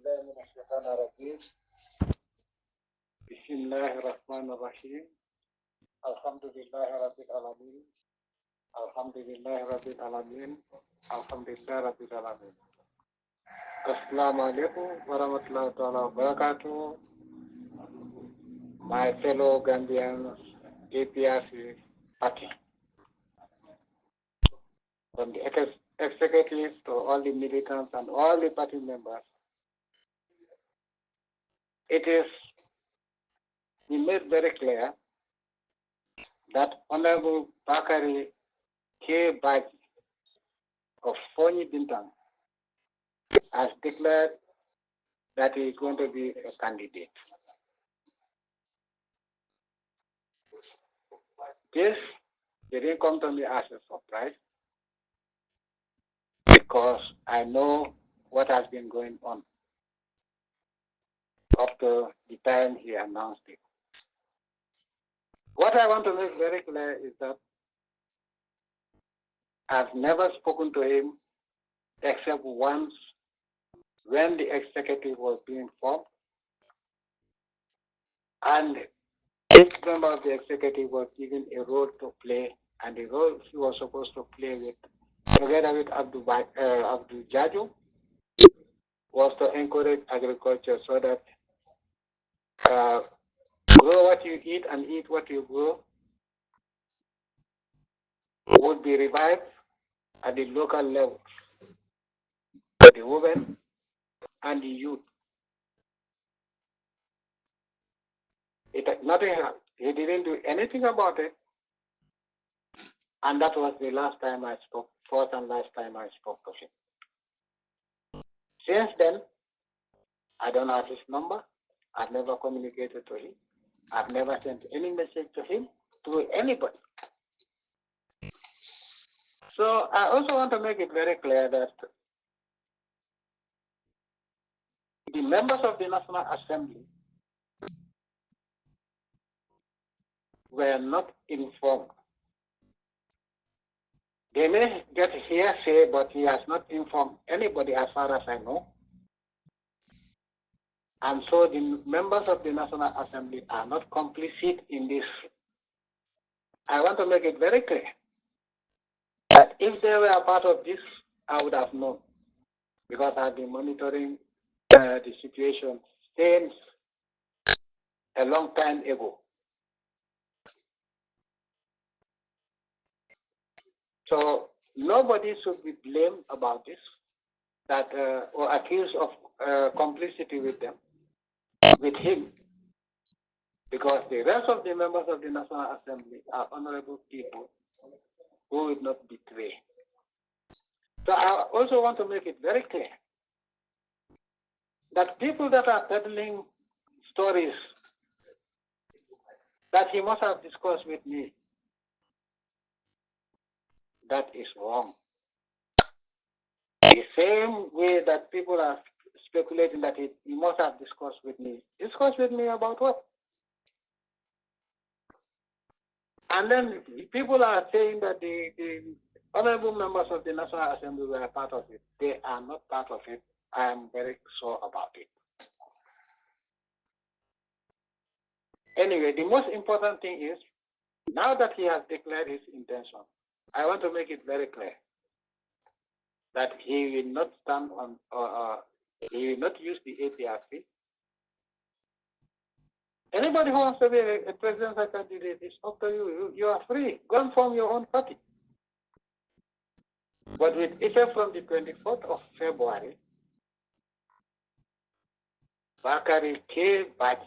بالله من الشيطان الرجيم بسم الله الرحمن الرحيم الحمد لله رب العالمين الحمد لله رب العالمين الحمد لله رب العالمين Assalamu alaikum warahmatullahi wabarakatuh. My fellow Gambians, APRC party, from the executive to all the militants and all the party members, it is made very clear that Honorable Bakari K. Baji of Fonyi Bintang has declared that he is going to be a candidate. This didn't come to me as a surprise because I know what has been going on up to the time he announced it. What I want to make very clear is that I've never spoken to him except once when the executive was being formed, and each member of the executive was given a role to play, and the role he was supposed to play with, together with Abdul Jaju, was to encourage agriculture so that grow what you eat and eat what you grow would be revived at the local level, the women and the youth. Nothing happened. He didn't do anything about it. And that was the last time I spoke, first and last time I spoke to him. Since then, I don't have his number. I've never communicated to him. I've never sent any message to him, to anybody. So I also want to make it very clear that the members of the National Assembly were not informed. They may get hearsay, but he has not informed anybody as far as I know. And so the members of the National Assembly are not complicit in this. I want to make it very clear that if they were a part of this, I would have known, because I've been monitoring the situation since a long time ago. So nobody should be blamed about this, that or accused of complicity with them, with him, because the rest of the members of the National Assembly are honorable people who will not betray. So I also want to make it very clear that people that are peddling stories that he must have discussed with me, that is wrong. The same way that people are speculating that he must have discussed with me. Discussed with me about what? And then people are saying that the honorable members of the National Assembly were part of it. They are not part of it. I am very sure about it. Anyway, the most important thing is, now that he has declared his intention, I want to make it very clear that he will not stand on, he will not use the APRC. Anybody who wants to be a presidential candidate, it's up to you. You are free. Go and form your own party. But with effect from the 24th of February, Bakari K. Baji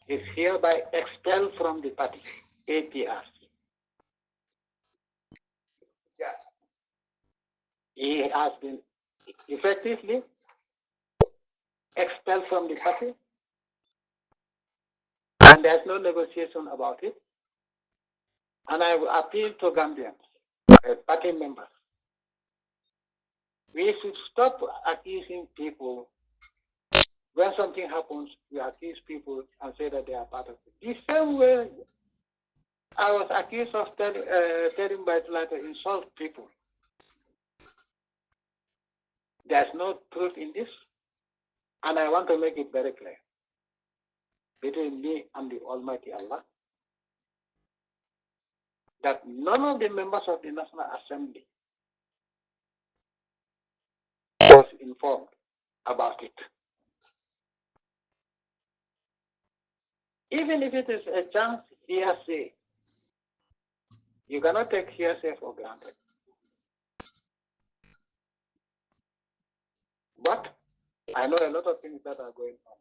is hereby expelled from the party, APRC. Yeah. He has been effectively expelled from the party, and there's no negotiation about it. And I will appeal to Gambians, party members. We should stop accusing people. When something happens, we accuse people and say that they are part of it. The same way I was accused of telling Baitullah to insult people. There's no truth in this. And I want to make it very clear between me and the Almighty Allah that none of the members of the National Assembly was informed about it. Even if it is a chance hearsay, you cannot take hearsay for granted. But I know a lot of things that are going on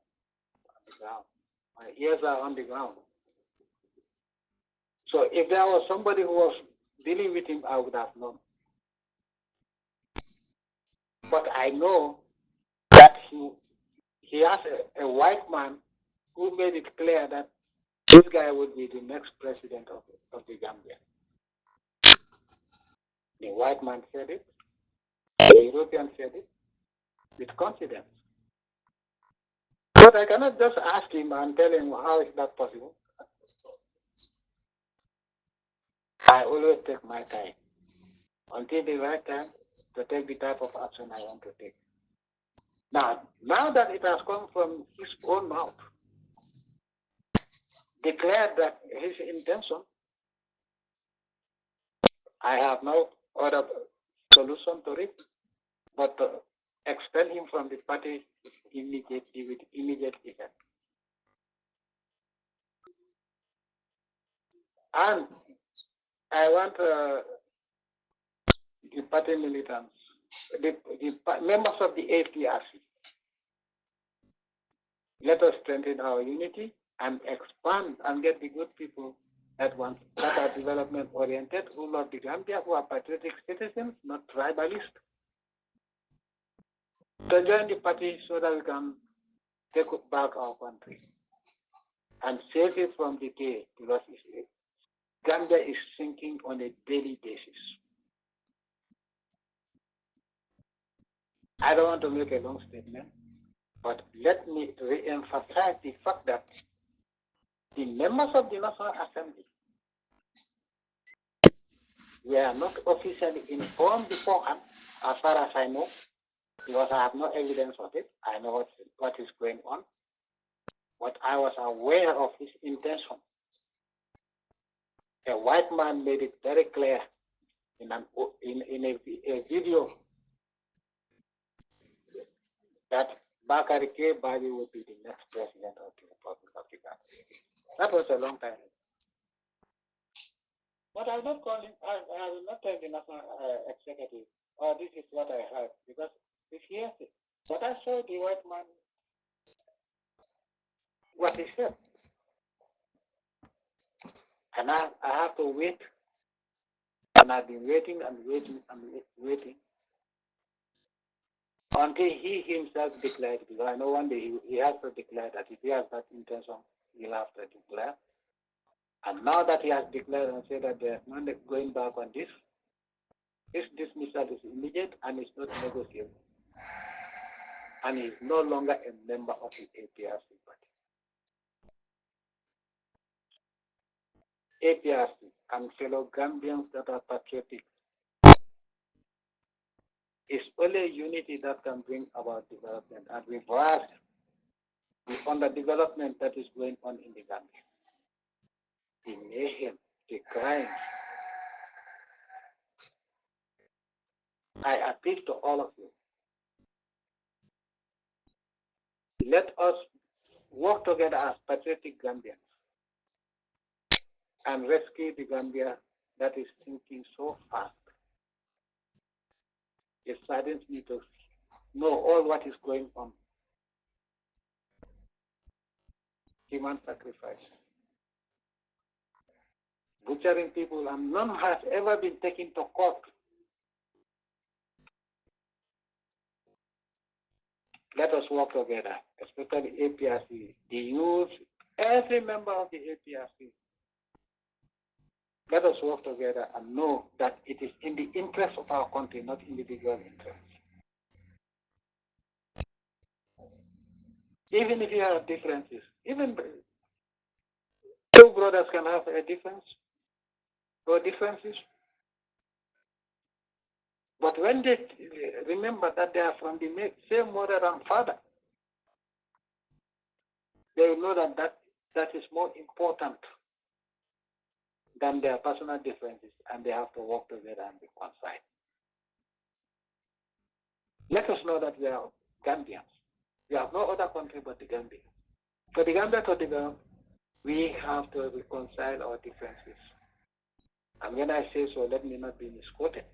the ground. My ears are on the ground. So if there was somebody who was dealing with him, I would have known. But I know that he has a white man who made it clear that this guy would be the next president of the Gambia. The white man said it, the European said it, with confidence. But I cannot just ask him and tell him how is that possible. I always take my time until the right time to take the type of action I want to take. Now that it has come from his own mouth, declared that his intention, I have no other solution to it but to expel him from the party immediately with immediate effect. And I want the party militants, the members of the APRC, let us strengthen our unity and expand and get the good people that are development oriented, who love the Gambia, who are patriotic citizens, not tribalists, to join the party so that we can take back our country and save it from decay, because Gambia is sinking on a daily basis. I don't want to make a long statement, but let me re-emphasize the fact that the members of the National Assembly were not officially informed beforehand, as far as I know, because I have no evidence of it. I know what is going on, but I was aware of his intention. A white man made it very clear in a video that Bakari K. Bali would be the next president of the Republic of Uganda. That was a long time ago. But I will not call him, I will not tell the national executive, oh, this is what I heard, because if he hears it. But I saw the white man, what he said. And I have to wait. And I've been waiting and waiting and waiting until he himself declared, because I know one day he has to declare that if he has that intention, he'll have to declare. And now that he has declared and said that there's no going back on this dismissal is immediate and it's not negotiable. And he's no longer a member of the APRC party. APRC and fellow Gambians that are patriotic, it's only unity that can bring about development and reverse the underdevelopment that is going on in the Gambia. The mayhem, the crime. I appeal to all of you. Let us work together as patriotic Gambians and rescue the Gambia that is sinking so fast. It saddens me to know all what is going on. Human sacrifice, butchering people, and none has ever been taken to court. Let us work together, especially APRC, the youth, every member of the APRC. Let us work together and know that it is in the interest of our country, not individual interests. Even if you have differences, even two brothers can have a difference or differences. But when they remember that they are from the same mother and father, they know that is more important than their personal differences, and they have to work together and be reconciled. Let us know that we are Gambians. We have no other country but the Gambia. For the Gambia to develop, we have to reconcile our differences. And when I say so, let me not be misquoted.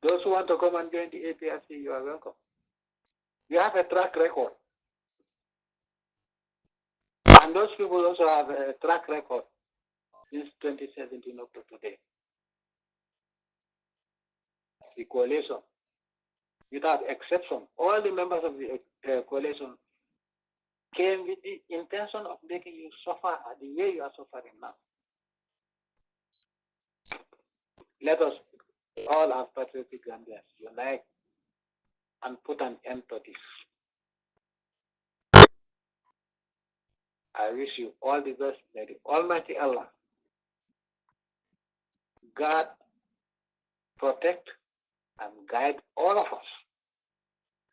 Those who want to come and join the APRC, you are welcome. We have a track record. And those people also have a track record since 2017 up to today. The coalition, without exception, all the members of the coalition came with the intention of making you suffer the way you are suffering now. Let us all as patriotic Gambians unite and put an end to this. I wish you all the best. May the Almighty Allah guard, protect, and guide all of us.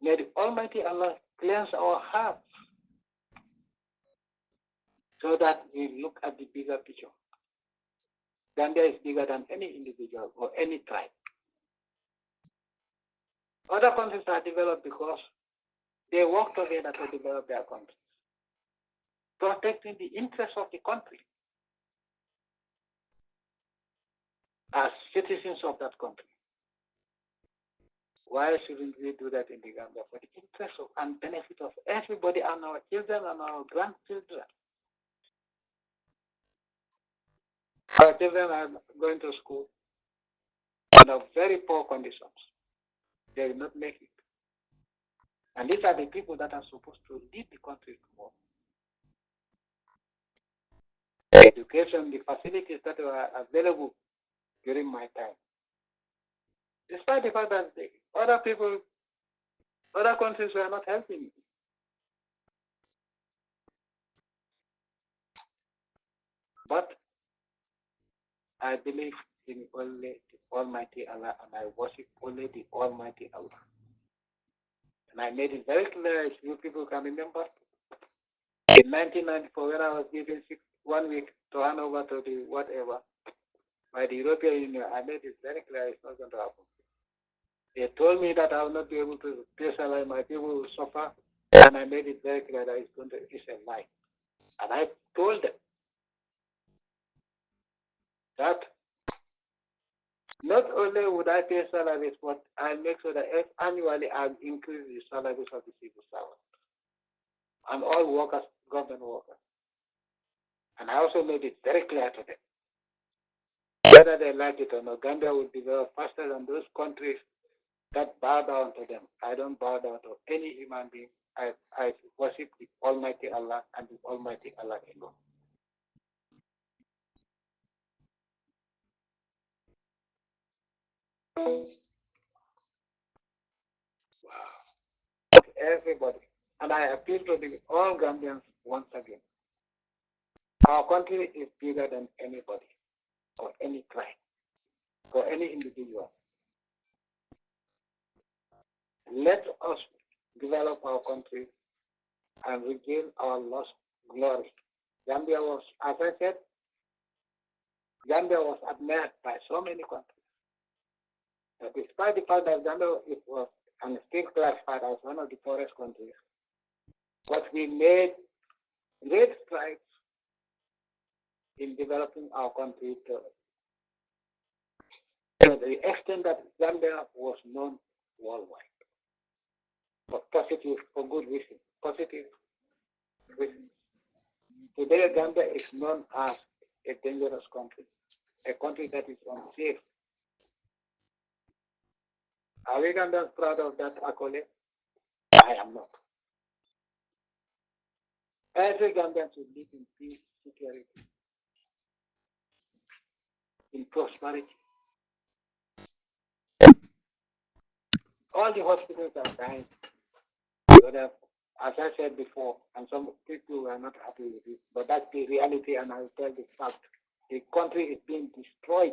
May the Almighty Allah cleanse our hearts so that we look at the bigger picture. Gambia is bigger than any individual or any tribe. Other countries are developed because they work together to develop their countries, protecting the interests of the country as citizens of that country. Why shouldn't we do that in the Gambia for the interest of and benefit of everybody and our children and our grandchildren? Our children are going to school under very poor conditions. They will not make it. And these are the people that are supposed to lead the country tomorrow. Education, the facilities that were available during my time. Despite the fact that other people, other countries were not helping me. But I believe in only the Almighty Allah, and I worship only the Almighty Allah. And I made it very clear, if you people can remember, in 1994, when I was given 1 week to hand over to the whatever, by the European Union, I made it very clear it's not going to happen. They told me that I will not be able to pay salary, my people will suffer, and I made it very clear that it's a lie. And I told them that not only would I pay salaries, but I'll make sure that annually I'll increase the salaries of the civil servants and all workers, government workers. And I also made it very clear to them, whether they like it or not, Gambia will develop faster than those countries that bow down to them. I don't bow down to any human being. I worship the Almighty Allah and the Almighty Allah alone. Wow. Everybody. And I appeal to all Gambians once again. Our country is bigger than anybody or any tribe or any individual. Let us develop our country and regain our lost glory. Gambia was, as I said, Gambia was admired by so many countries. But despite the fact that Gambia was and still classified as one of the poorest countries, but we made great strides in developing our country to the extent that Gambia was known worldwide for positive, for good reasons, positive reasons. Today, Gambia is known as a dangerous country, a country that is unsafe. Are we Gambians proud of that accolade? I am not. Every Gambian should live in peace, security, in prosperity. All the hospitals are dying. But as I said before, and some people were not happy with it, but that's the reality, and I will tell the fact. The country is being destroyed.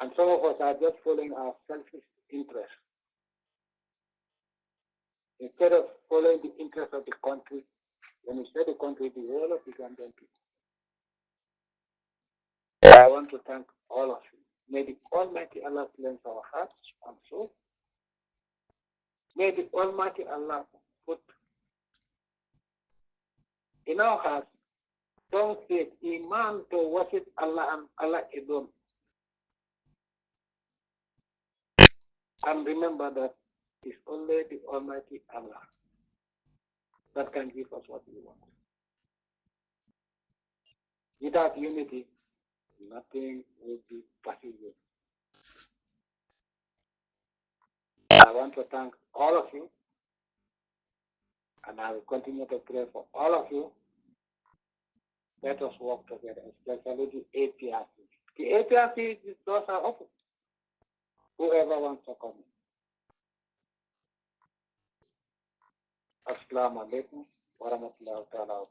And some of us are just following our selfish interests. Instead of following the interest of the country, when you say the country, the whole of the Gambian people. I want to thank all of you. May the Almighty Allah cleanse our hearts and souls. May the Almighty Allah put in our hearts strong faith, iman to worship Allah and Allah alone. And remember that it's only the Almighty Allah that can give us what we want. Without unity, nothing will be possible. I want to thank all of you, and I will continue to pray for all of you. Let us work together, especially the APRC. The APRC, doors are open. Whoever wants to come in. Assalamu alaikum wa rahmatullahi wa